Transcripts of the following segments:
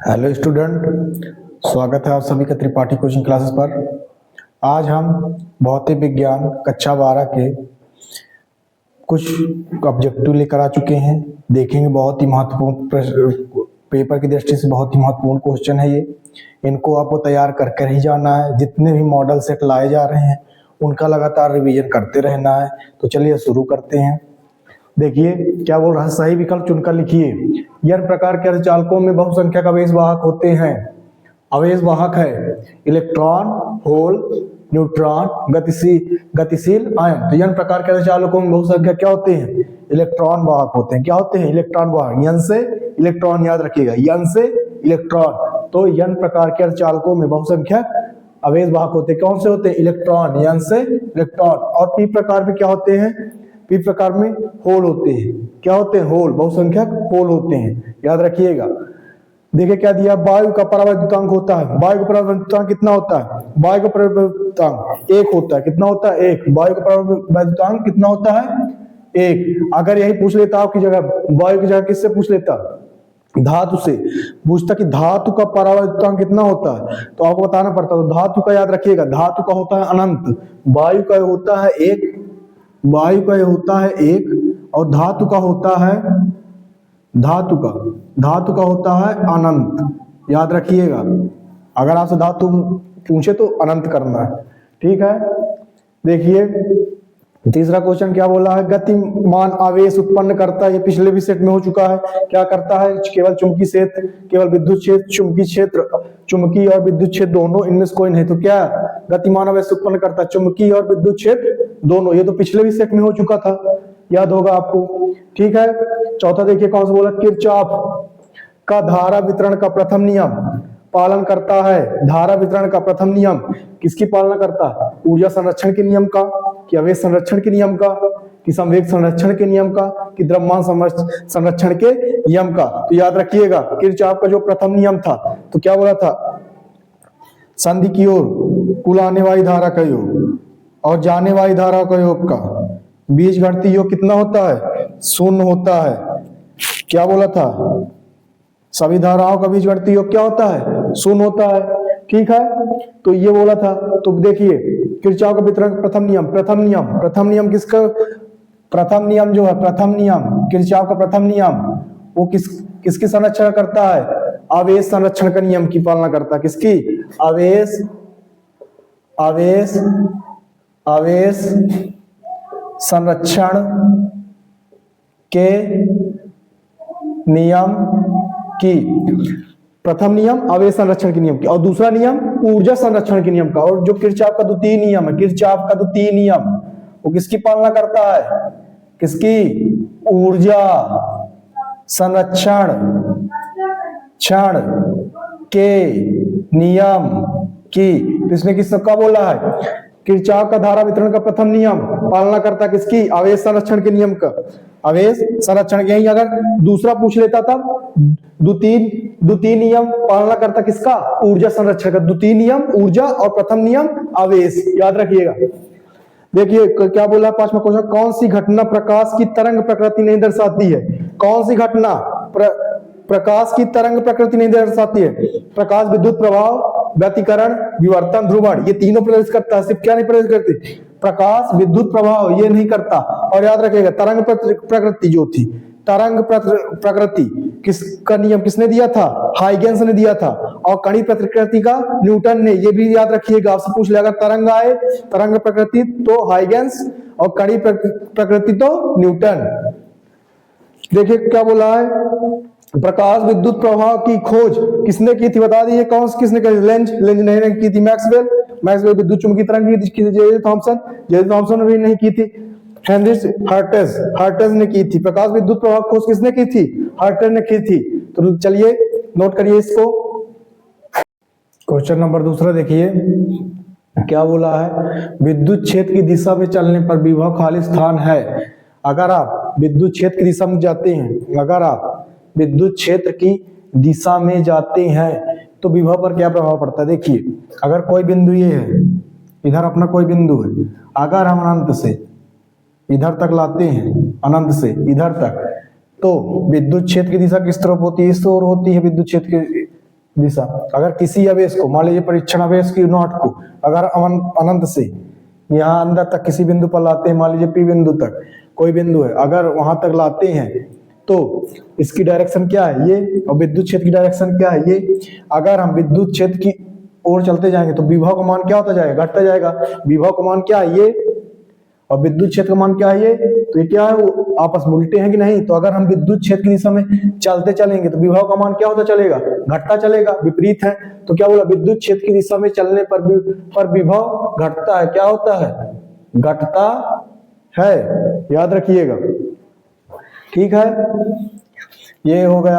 Hello student, स्वागत है आप सभी का त्रिपाठी कोचिंग क्लासेस पर। आज हम भौतिक विज्ञान कक्षा 12 के कुछ ऑब्जेक्टिव लेकर आ चुके हैं। देखेंगे बहुत ही महत्वपूर्ण पेपर की दृष्टि से बहुत ही महत्वपूर्ण क्वेश्चन है ये। इनको आपको तैयार करके ही जाना है। जितने भी मॉडल सेट लाए जा रहे हैं उनका लगातार रिवीजन करते रहना है। तो चलिए शुरू करते हैं। देखिए क्या बोल रहा है, सही विकल्प चुनकर लिखिए। यह प्रकार के अर्धचालकों में बहुसंख्यक आवेश वाहक होते हैं। आवेश वाहक है इलेक्ट्रॉन, होल, न्यूट्रॉन, गतिशील आयन। तो यह प्रकार के अर्धचालकों में बहुसंख्यक क्या होते हैं? इलेक्ट्रॉन वाहक होते हैं। क्या होते हैं? इलेक्ट्रॉन वाहक। यन से इलेक्ट्रॉन, याद रखिएगा, यन से इलेक्ट्रॉन। तो यन प्रकार के अर्धचालकों में बहुसंख्यक आवेश वाहक होते हैं। कौन से होते हैं? इलेक्ट्रॉन, यन से इलेक्ट्रॉन। और पी प्रकार में क्या होते हैं? पी प्रकार में होल होते हैं। क्या होते हैं? होल, बहुसंख्यक होल होते हैं, याद रखिएगा। देखिए क्या दिया, वायु का परावैद्युतांक होता है। वायु का परावैद्युतांक कितना होता है? वायु का परावैद्युतांक 1 होता है। कितना होता है? 1। वायु का परावैद्युतांक कितना होता है? 1। अगर यही पूछ लेता आपकी जगह, वायु की जगह किससे पूछ लेता? धातु से पूछता कि धातु का परावैद्युतांक कितना होता है, तो आपको बताना पड़ता। तो धातु का याद रखिएगा, धातु का होता है अनंत, वायु का होता है 1, वायु का होता है 1 और धातु का होता है धातु का होता है अनंत, याद रखिएगा। अगर आपसे धातु पूछे तो अनंत करना है, ठीक है। देखिए तीसरा क्वेश्चन क्या बोला है, गतिमान आवेश उत्पन्न करता है। ये पिछले भी सेट में हो चुका है। क्या करता है? केवल चुंबकीय क्षेत्र, केवल विद्युत क्षेत्र, चुंबकीय क्षेत्र, चुंबकीय और विद्युत क्षेत्र दोनों, इनमें से कोई नहीं। तो क्या गतिमान आवेश उत्पन्न करता है? चुंबकीय और विद्युत क्षेत्र दोनों। ये तो पिछले भी सेट में हो चुका था, याद होगा आपको, ठीक है। चौथा देखिए कौन सा बोला, किरचॉफ का धारा वितरण का प्रथम नियम पालन करता है। धारा वितरण का प्रथम नियम किसकी पालना करता है? ऊर्जा संरक्षण के नियम का, कि आवेश संरक्षण के नियम का, कि संवेग संरक्षण के नियम का, कि द्रव्यमान संरक्षण के नियम का। तो याद रखिएगा किरचॉफ का जो प्रथम नियम था, तो क्या बोला था? संधि की ओर कुल आने वाली धारा का योग और जाने वाली धारा का योग का बीज घटती योग कितना होता है? 0 होता है। क्या बोला था? सभी धाराओं का बीज घटती योग क्या होता है? 0 होता है, ठीक है। तो ये बोला था। तो देखिए किरचॉफ का वितरण प्रथम नियम किसका? प्रथम नियम जो है, प्रथम नियम किरचॉफ का प्रथम नियम, वो किसकी संरक्षण करता है? आवेश संरक्षण का नियम की पालना करता है। किसकी? आवेश संरक्षण के नियम की। प्रथम नियम आवेश संरक्षण के नियम की, और दूसरा नियम ऊर्जा संरक्षण के नियम का। और जो किरचॉफ का द्वितीय नियम है, किरचॉफ का द्वितीय नियम, वो किसकी पालना करता है? किसकी? ऊर्जा संरक्षण क्षण के नियम की। तो इसमें किसका बोला है? किरचॉफ का धारा वितरण का प्रथम नियम पालना करता किसकी? आवेश संरक्षण के नियम का। आवेश संरक्षण, यही अगर दूसरा पूछ लेता तब द्वितीय नियम पालना करता किसका? ऊर्जा संरक्षण का। द्वितीय नियम ऊर्जा और प्रथम नियम आवेश, याद रखिएगा। देखिए क्या बोला पांचवा क्वेश्चन, कौन सी घटना प्रकाश की तरंग प्रकृति नहीं दर्शाती है? कौन सी घटना प्रकाश की तरंग प्रकृति नहीं दर्शाती है? प्रकाश विद्युत प्रभाव, व्यतिकरण, विवर्तन, ध्रुवण, ये तीनों प्रदर्शित करता है। सिर्फ क्या नहीं प्रदर्शित करती? प्रकाश विद्युत प्रभाव, ये नहीं करता। और याद रखिएगा तरंग प्रकृति जो थी, तरंग प्रकृति किसका नियम किसने दिया था? हाइगेंस ने दिया था। और कणी प्रकृति का न्यूटन ने। ये भी याद रखिएगा, आपसे पूछ ले अगर तरंग आए, तरंग प्रकृति तो हाइगेंस और कणी प्रकृति तो न्यूटन। देखिए क्या बोला है, प्रकाश विद्युत प्रभाव की खोज किसने की थी? बता दीजिए किसने की? लेंज ने की थी। मैक्सवेल विद्युत चुंबकीय तरंग की थी। जे थॉमसन ने भी नहीं की थी। हेनरिच हर्ट्ज ने की थी। प्रकाश विद्युत प्रभाव खोज किसने की थी? हर्ट्ज ने की थी। तो चलिए नोट करिए इसको। क्वेश्चन नंबर दूसरा देखिए क्या बोला है, विद्युत क्षेत्र की दिशा में चलने पर विभव खाली स्थान है। अगर आप विद्युत क्षेत्र की दिशा में जाते हैं, अगर आप विद्युत क्षेत्र की दिशा में जाते हैं तो विभव पर क्या प्रभाव पड़ता है? देखिए अगर कोई बिंदु ये है, इधर अपना कोई बिंदु है, अगर हम अनंत से इधर तक लाते हैं, अनंत से इधर तक, तो विद्युत क्षेत्र की दिशा किस तरफ होती है? इस ओर होती है विद्युत क्षेत्र की दिशा। अगर किसी आवेश को, मान लीजिए परीक्षण आवेश की नॉट को अगर अनंत से यहाँ अंदर तक किसी बिंदु पर लाते हैं, मान लीजिए पी बिंदु तक कोई बिंदु है, अगर वहां तक लाते हैं तो इसकी डायरेक्शन क्या है ये, और विद्युत क्षेत्र की डायरेक्शन क्या है ये। अगर हम विद्युत क्षेत्र की ओर चलते जाएंगे तो विभव का मान क्या होता जाएगा, घटता जाएगा। विभव का मान क्या है ये, और विद्युत क्षेत्र का मान क्या है ये, तो ये क्या है, वो आपस में उल्टे हैं कि नहीं। तो अगर हम विद्युत क्षेत्र की दिशा में चलते चलेंगे तो विभव का मान क्या होता चलेगा, घटता चलेगा, विपरीत है। तो क्या बोला, विद्युत क्षेत्र की दिशा में चलने पर विभव घटता है, क्या होता है, घटता है, याद रखिएगा, ठीक है। ये हो गया।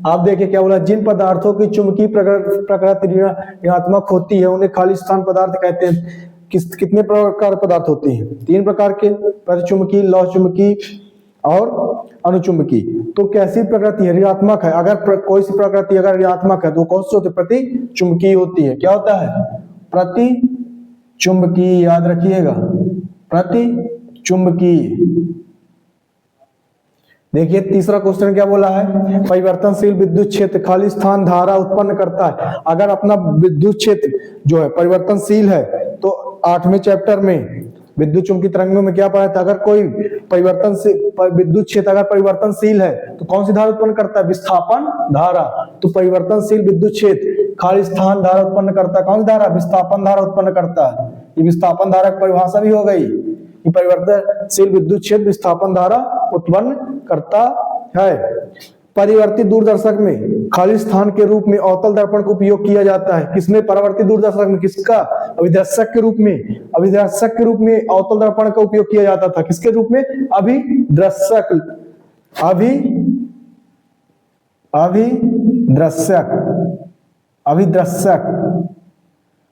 आप देखिए क्या बोला, जिन पदार्थों की चुंबकीय प्रकृति ऋणात्मक होती है उन्हें खाली स्थान पदार्थ कहते हैं। कितने प्रकार पदार्थ होते हैं, 3 प्रकार के, प्रतिचुंबकीय, लौह चुंबकीय और अनुचुंबकीय। तो कैसी प्रकृति है, ऋणात्मक है। अगर कोई सी प्रकृति अगर ऋणात्मक है तो कौन सी होती है, प्रतिचुंबकीय होती है। क्या होता है, प्रतिचुंबकीय, याद रखिएगा, प्रतिचुंबकीय। देखिए तीसरा क्वेश्चन क्या बोला है, परिवर्तनशील विद्युत क्षेत्र खाली स्थान धारा उत्पन्न करता है। अगर अपना विद्युत क्षेत्र जो है परिवर्तनशील है तो 8वें चैप्टर में विद्युत चुंबकीय तरंगों में क्या पढ़ा था, अगर कोई विद्युत क्षेत्र अगर परिवर्तनशील है तो कौन सी धारा उत्पन्न करता है, विस्थापन धारा। तो परिवर्तनशील विद्युत क्षेत्र खाली स्थान धारा उत्पन्न करता है, कौन सी धारा, विस्थापन धारा उत्पन्न करता है। ये विस्थापन धारा की परिभाषा भी हो गई कि परिवर्तनशील विद्युत क्षेत्र विस्थापन धारा उत्पन्न करता है। परिवर्तित दूरदर्शक में खाली स्थान के रूप में अवतल दर्पण का उपयोग किया जाता है। किसमें, परावर्तित दूरदर्शक में, किसका, अभिदर्शक के रूप में, अभिदर्शक के रूप में अवतल दर्पण का उपयोग किया जाता था। किसके रूप में, अभिदर्शक,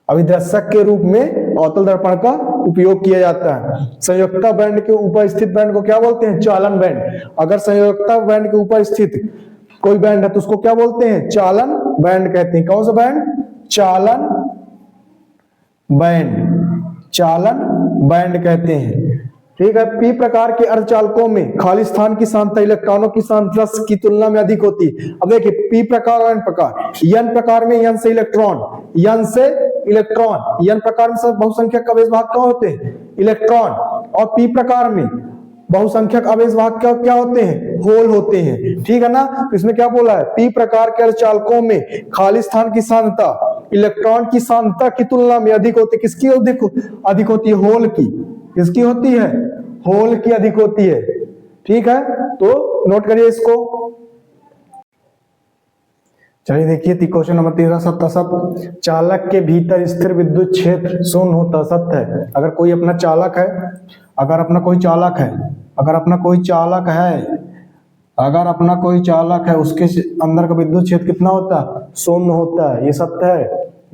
अभिदर्शक के रूप में अवतल दर्पण का उपयोग किया जाता है। संयोजकता बैंड के ऊपर स्थित बैंड को क्या बोलते हैं, चालन बैंड। अगर संयोजकता बैंड के ऊपर स्थित कोई बैंड है तो उसको क्या बोलते हैं, चालन बैंड कहते हैं। कौन सा बैंड, चालन बैंड, चालन बैंड कहते हैं, ठीक है। पी प्रकार के अर्धचालकों में खाली स्थान की सांद्रता इलेक्ट्रॉनों की सांद्रता की तुलना में अधिक होती है। अब देखिए पी प्रकार और एन प्रकार, एन प्रकार में एन से इलेक्ट्रॉन, एन प्रकार में सब बहुसंख्यक आवेश वाहक क्या होते हैं, इलेक्ट्रॉन, और पी प्रकार में बहुसंख्यक आवेश वाहक क्या होते हैं, होल होते हैं, ठीक है ना। तो इसमें क्या बोला है, पी प्रकार के अर्धचालकों में खाली स्थान की सांद्रता इलेक्ट्रॉन की सांद्रता की तुलना में अधिक होती है। किसकी अधिक होती है, होल की। किसकी होती है, होल की अधिक होती है, ठीक है। तो नोट करिए इसको। चलिए देखिए क्वेश्चन नंबर 13, सत्य सत्य। चालक के भीतर स्थिर विद्युत क्षेत्र शून्य होता, सत्य है। अगर कोई अपना चालक है, अगर अपना कोई चालक है उसके अंदर का विद्युत क्षेत्र कितना होता है, शून्य होता है। ये सत्य है,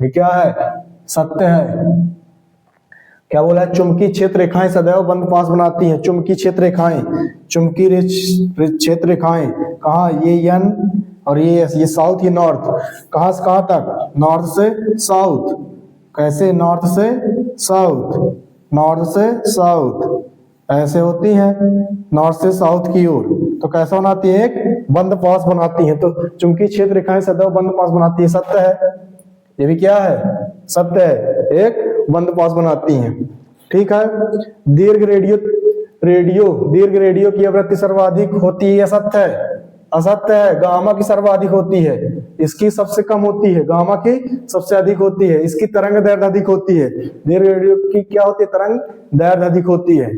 ये क्या है, सत्य है। क्या बोला है, चुंबकीय क्षेत्र रेखाएं सदैव बंद पास बनाती हैं। चुंबकीय क्षेत्र रेखाएं, कहाँ, ये एन और ये साउथ, ये नॉर्थ, कहां से कहां तक, नॉर्थ से साउथ। कैसे, नॉर्थ से साउथ ऐसे होती है, नॉर्थ से साउथ की ओर। तो कैसा बनाती है, एक बंद पास बनाती है। तो चुंबकीय क्षेत्र रेखाएं सदैव बंद पास बनाती है, सत्य है। ये भी क्या है, सत्य है, एक बंद पास बनाती हैं, ठीक है। दीर्घ रेडियो की आवृत्ति सर्वाधिक होती है, असत्य है। असत्य है, गामा की सर्वाधिक होती है, इसकी सबसे कम होती है, गामा की सबसे अधिक होती है। इसकी तरंग दैर्घ्य अधिक होती है, दीर्घ रेडियो की क्या होती है, तरंग दैर्घ्य अधिक होती है,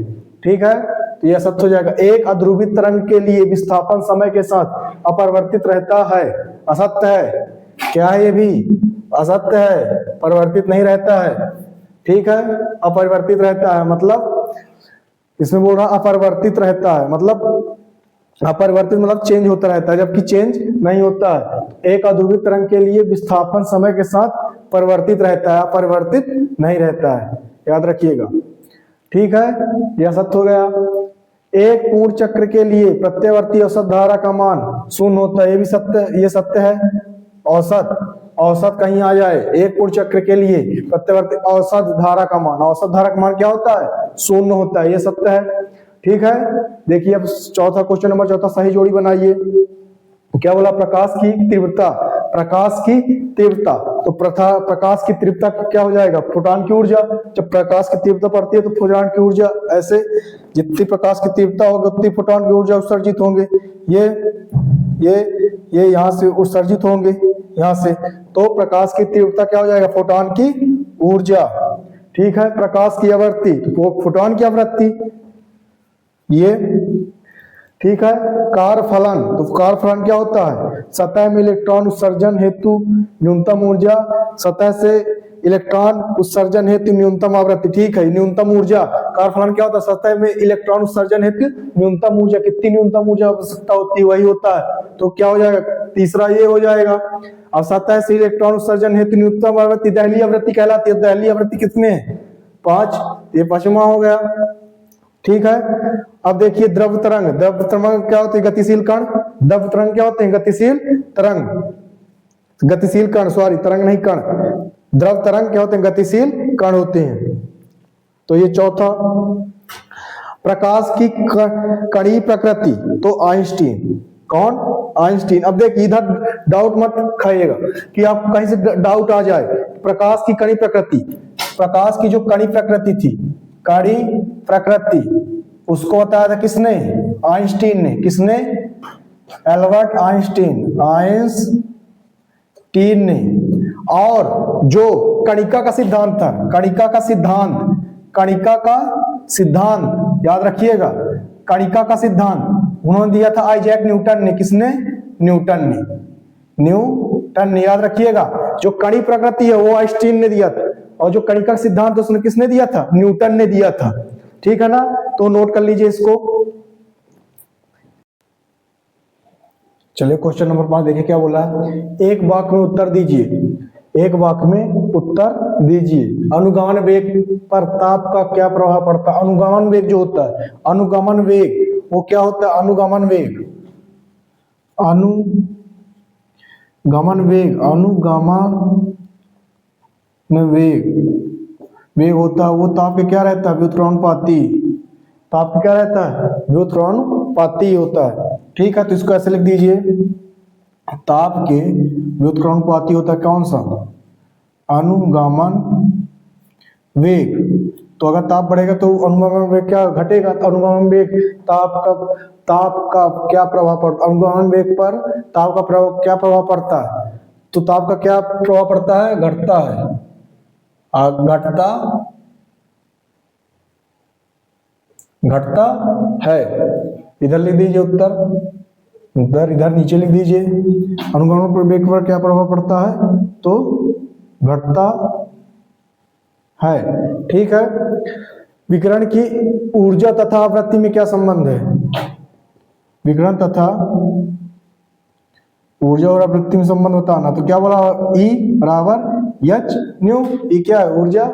ठीक है। तो यह सत्य हो जाएगा। एक अध्रुवित तरंग के लिए विस्थापन समय के साथ अपरिवर्तित रहता है, असत्य है। क्या है, ये भी असत्य है, परिवर्तित नहीं रहता है, ठीक है। अपरिवर्तित रहता है मतलब इसमें बोल रहा अपरिवर्तित रहता है, मतलब अपरिवर्तित मतलब चेंज होता रहता है, जबकि चेंज नहीं होता है। एक अध्रुवित तरंग के लिए विस्थापन समय के साथ परिवर्तित रहता है, अपरिवर्तित नहीं रहता है, याद रखिएगा, ठीक है। यह सत्य हो गया। एक पूर्ण चक्र के लिए प्रत्यावर्ती औसत धारा का मान शून्य होता है, ये भी सत्य, ये सत्य है। औसत कहीं आ जाए, एक पूर्ण चक्र के लिए प्रत्यावर्ती औसत धारा का मान क्या होता है, शून्य होता है, ये सत्य है, ठीक है। देखिए अब चौथा क्वेश्चन नंबर 4, सही जोड़ी बनाइए। क्या बोला? प्रकाश की तीव्रता, प्रकाश की तीव्रता। तो प्रकाश की तीव्रता क्या हो जाएगा? फोटॉन की ऊर्जा। जब प्रकाश की तीव्रता बढ़ती है तो फोटॉन की ऊर्जा, ऐसे जितनी प्रकाश की तीव्रता होगी उतनी फोटॉन की ऊर्जा उत्सर्जित होंगे। ये यहाँ से उत्सर्जित होंगे, यहाँ से। तो प्रकाश की तीव्रता क्या हो जाएगा? फोटॉन की ऊर्जा। ठीक है, प्रकाश की आवृत्ति तो फोटॉन की आवृत्ति, ये ठीक है। कारफलन, तो कारफलन क्या होता है? सतह में इलेक्ट्रॉन उत्सर्जन हेतु न्यूनतम ऊर्जा, सतह से इलेक्ट्रॉन उत्सर्जन हेतु न्यूनतम आवृत्ति। ठीक है, न्यूनतम ऊर्जा। कारफलन क्या होता है? सतह में इलेक्ट्रॉन उत्सर्जन हेतु न्यूनतम ऊर्जा। कितनी न्यूनतम ऊर्जा आवश्यकता होती है, वही होता है। तो क्या हो जाएगा? तीसरा ये हो जाएगा। अब सतह से इलेक्ट्रॉन उत्सर्जन हेतु न्यूनतम आवृत्ति दहलीय आवृत्ति कहलाती है। दहलीय आवृत्ति कितने? 5। ये 5वां हो गया। ठीक है, अब देखिए द्रव तरंग। द्रव तरंग क्या होते हैं? गतिशील कण। द्रव तरंग क्या होते हैं? गतिशील तरंग, गतिशील कण, सॉरी तरंग नहीं कण। द्रव तरंग क्या होते हैं? गतिशील कण होते हैं। तो ये चौथा। प्रकाश की कणीय प्रकृति, तो आइंस्टीन। कौन? आइंस्टीन। अब देखिए इधर डाउट मत खाइएगा कि आप कहीं से डाउट आ जाए। प्रकाश की कणीय प्रकृति, प्रकाश की जो कणीय प्रकृति थी, कणीय प्रकृति, उसको बताया था किसने? आइंस्टीन ने। किसने? एल्बर्ट आइंस्टीन, आइंस्टीन ने। और जो कणिका का सिद्धांत था, कणिका का सिद्धांत, कणिका का सिद्धांत याद रखिएगा, कणिका का सिद्धांत उन्होंने दिया था आइजैक न्यूटन ने। किसने? न्यूटन ने। न्यूटन ने, याद रखिएगा। जो कणीय प्रकृति है वो आइंस्टीन ने दिया था, और जो कणिका का सिद्धांत उसने किसने दिया था? न्यूटन ने दिया था। ठीक है ना? तो नोट कर लीजिए इसको। चलिए क्वेश्चन नंबर 5 देखिए क्या बोला है। एक वाक्य में उत्तर दीजिए, एक वाक्य में उत्तर दीजिए। अनुगमन वेग पर ताप का क्या प्रभाव पड़ता है? अनुगमन वेग जो होता है, अनुगमन वेग वो क्या होता है? अनुगमन वेग, अनुगमन वेग, अनुगमन वेग होता है वो ताप के क्या रहता है? व्युत्क्रमानुपाती। ताप क्या रहता है? व्युत्क्रमानुपाती होता है। ठीक है, तो इसको ऐसे लिख दीजिए, ताप के व्युत्क्रमानुपाती होता है कौन सा? अनुगमन वेग। तो अगर ताप बढ़ेगा तो अनुगमन वेग क्या घटेगा? तो अनुगमन वेग ताप का क्या प्रभाव पड़ता है? अनुगमन वेग पर ताप का क्या प्रभाव पड़ता है? तो ताप का क्या प्रभाव पड़ता है? घटता है, घटता है। इधर लिख दीजिए उत्तर, इधर नीचे लिख दीजिए। अनुगमन वेग पर क्या प्रभाव पड़ता है? तो घटता है। ठीक है, विकिरण की ऊर्जा तथा आवृत्ति में क्या संबंध है? विकिरण तथा ऊर्जा और आवृत्ति में संबंध होता है ना। तो क्या बोला? E बराबर एच न्यू। ई क्या है? ऊर्जा,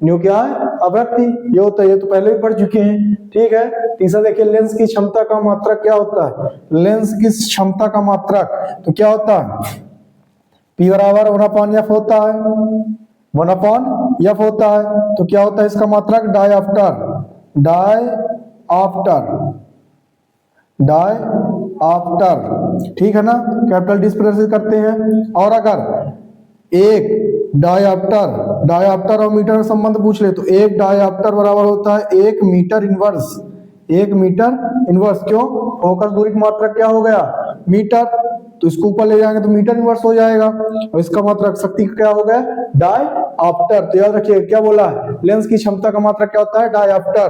न्यू क्या है? आवृत्ति। ये होता है, ये तो पहले भी पढ़ चुके हैं। ठीक है, तीसरा देखिए, लेंस की क्षमता का मात्रक क्या होता है? लेंस की क्षमता का मात्रक तो क्या होता है? P बराबर 1/f होता है, 1/f होता है। तो क्या होता है इसका मात्रक? डायऑप्टर, डायऑप्टर। ठीक है ना? कैपिटल डी से प्रदर्शित करते हैं। और अगर एक डायऑप्टर और मीटर में संबंध पूछ ले तो एक डायऑप्टर बराबर होता है 1 मीटर इनवर्स। 1 meter inverse. क्यों? फोकस दूरी की मात्रक क्या हो गया? मीटर। तो इसको ऊपर ले जाएंगे तो मीटर इनवर्स हो जाएगा, और इसका मात्रक शक्ति क्या हो गया? डायऑप्टर। तो याद रखिए क्या बोला है? लेंस की क्षमता का मात्रक क्या होता है? डायऑप्टर,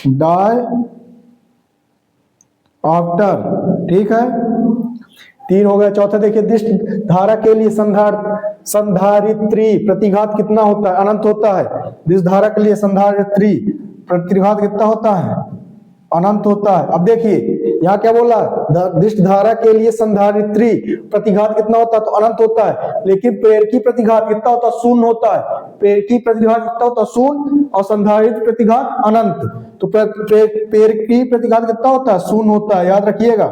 डायऑप्टर। ठीक है, 3 हो गया। चौथा देखिए, दिष्ट धारा के लिए संधारित्री प्रतिघात कितना होता है? अनंत होता है। दिष्ट धारा के लिए संधारित्री प्रतिघात कितना होता है? अनंत होता है। अब देखिए यहाँ क्या बोला? दिष्ट धारा के लिए संधारित्री प्रतिघात कितना होता है? तो अनंत होता है। लेकिन प्रेरकी प्रतिघात कितना होता है? 0 होता है। प्रेरकी प्रतिघात कितना होता है? 0, और संधारित्र प्रतिघात अनंत। तो प्रेरकी प्रतिघात कितना होता है? 0 होता है। याद रखिएगा,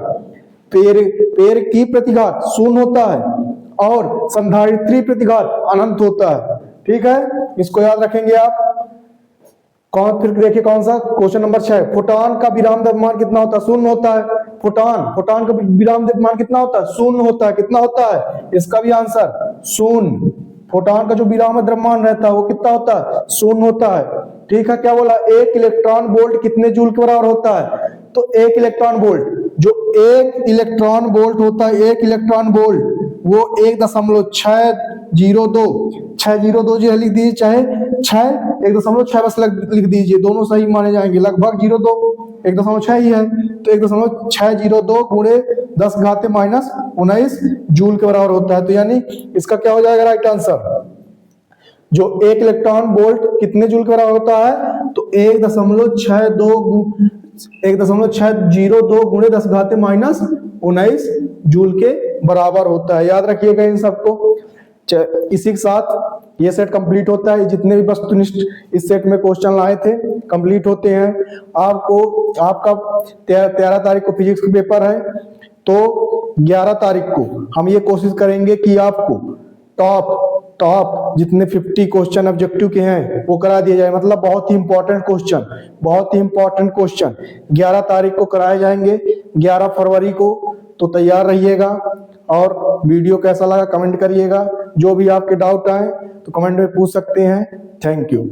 प्रेरकी प्रतिघात 0 होता है और संधारित्री प्रतिघात अनंत होता है। ठीक है, इसको याद रखेंगे आप। फिर देखिए कौन सा? क्वेश्चन नंबर 6, फोटॉन का विराम द्रव्यमान कितना होता है? 0 होता है। फोटॉन का विराम द्रव्यमान कितना होता है? शून्य होता है। कितना होता है? इसका भी आंसर शून्य। फोटॉन का जो विराम द्रव्यमान रहता है वो कितना होता है? शून्य होता है। ठीक है, क्या बोला? एक इलेक्ट्रॉन वोल्ट कितने जूल के बराबर होता है? तो एक इलेक्ट्रॉन वोल्ट, जो एक इलेक्ट्रॉन वोल्ट होता है, एक इलेक्ट्रॉन वोल्ट वो 1.602 जो लिख दीजिए, चाहे 1.6 बस लिख दीजिए, दोनों सही माने जाएंगे। लगभग 02 1.6 ही है, तो 1.602 गुणे 10 घाते -19 जूल के बराबर होता है। तो यानी इसका क्या हो जाएगा राइट आंसर? जो एक इलेक्ट्रॉन वोल्ट कितने जूल के बराबर होता है? तो 1.602 गुणे 10 घाते -19 जूल के बराबर होता है। याद रखिएगा इन सबको। इसी के साथ ये सेट कंप्लीट होता है। जितने भी वस्तुनिष्ठ इस सेट में क्वेश्चन लाए थे कंप्लीट होते हैं। आपका 13 तारीख को फिजिक्स का पेपर है, तो 11 तारीख को हम ये कोशिश करेंगे कि आपको टॉप जितने 50 क्वेश्चन ऑब्जेक्टिव के हैं वो करा दिया जाए। मतलब बहुत ही इंपॉर्टेंट क्वेश्चन 11 तारीख को कराए जाएंगे, 11 फरवरी को। तो तैयार रहिएगा। और वीडियो कैसा लगा कमेंट करिएगा। जो भी आपके डाउट आए तो कमेंट में पूछ सकते हैं। Thank you.